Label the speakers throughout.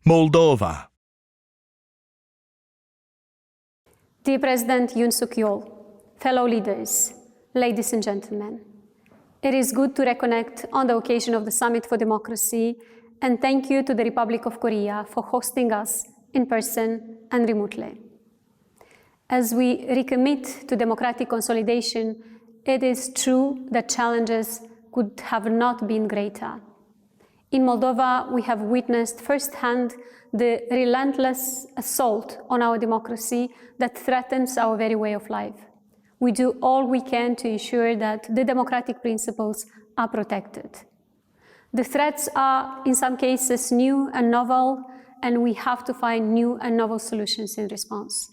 Speaker 1: Moldova.
Speaker 2: Dear President Yoon Suk-yeol, fellow leaders, ladies and gentlemen, it is good to reconnect on the occasion of the Summit for Democracy, and thank you to the Republic of Korea for hosting us in person and remotely. As we recommit to democratic consolidation, it is true that challenges could have not been greater. In Moldova, we have witnessed firsthand the relentless assault on our democracy that threatens our very way of life. We do all we can to ensure that the democratic principles are protected. The threats are, in some cases, new and novel, and we have to find new and novel solutions in response.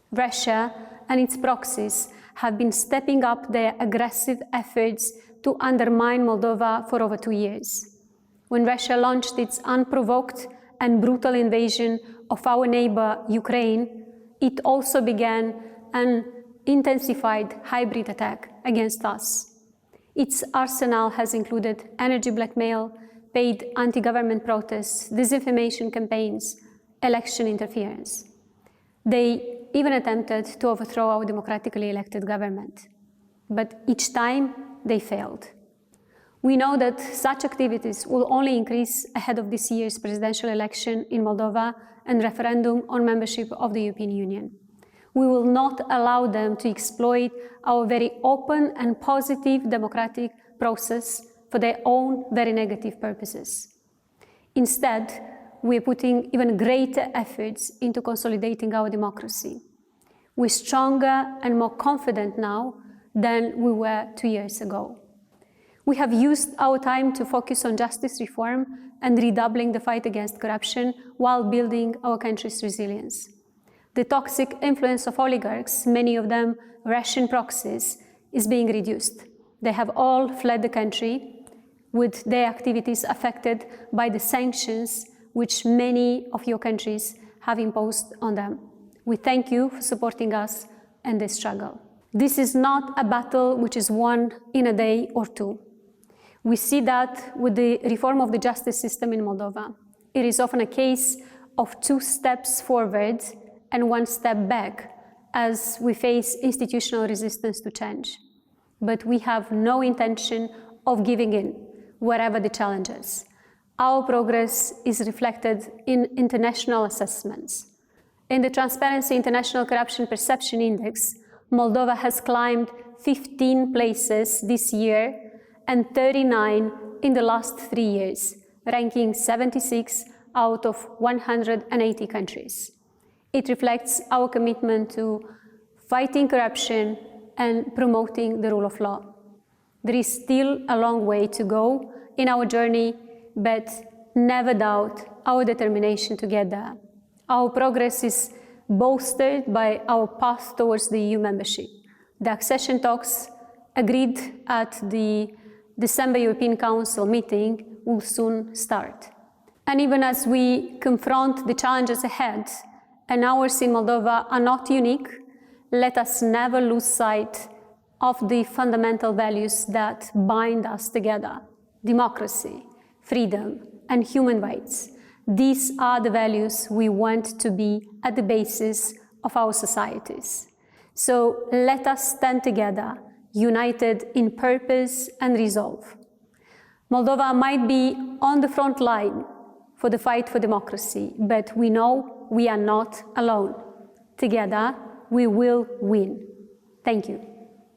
Speaker 2: Russia and its proxies have been stepping up their aggressive efforts to undermine Moldova for over 2 years. When Russia launched its unprovoked and brutal invasion of our neighbor, Ukraine, it also began an intensified hybrid attack against us. Its arsenal has included energy blackmail, paid anti-government protests, disinformation campaigns, election interference. They even attempted to overthrow our democratically elected government. But each time, they failed. We know that such activities will only increase ahead of this year's presidential election in Moldova and referendum on membership of the European Union. We will not allow them to exploit our very open and positive democratic process for their own very negative purposes. Instead, we are putting even greater efforts into consolidating our democracy. We're stronger and more confident now than we were 2 years ago. We have used our time to focus on justice reform and redoubling the fight against corruption while building our country's resilience. The toxic influence of oligarchs, many of them Russian proxies, is being reduced. They have all fled the country, with their activities affected by the sanctions which many of your countries have imposed on them. We thank you for supporting us in this struggle. This is not a battle which is won in a day or two. We see that with the reform of the justice system in Moldova. It is often a case of 2 steps forward and 1 step back as we face institutional resistance to change. But we have no intention of giving in, whatever the challenges. Our progress is reflected in international assessments. In the Transparency International Corruption Perception Index, Moldova has climbed 15 places this year and 39 in the last 3 years, ranking 76 out of 180 countries. It reflects our commitment to fighting corruption and promoting the rule of law. There is still a long way to go in our journey, but never doubt our determination to get there. Our progress is bolstered by our path towards the EU membership. The accession talks agreed at the December European Council meeting will soon start. And even as we confront the challenges ahead, and ours in Moldova are not unique, let us never lose sight of the fundamental values that bind us together: democracy, freedom, and human rights. These are the values we want to be at the basis of our societies. So let us stand together, united in purpose and resolve. Moldova might be on the front line for the fight for democracy, but we know we are not alone. Together, we will win. Thank you.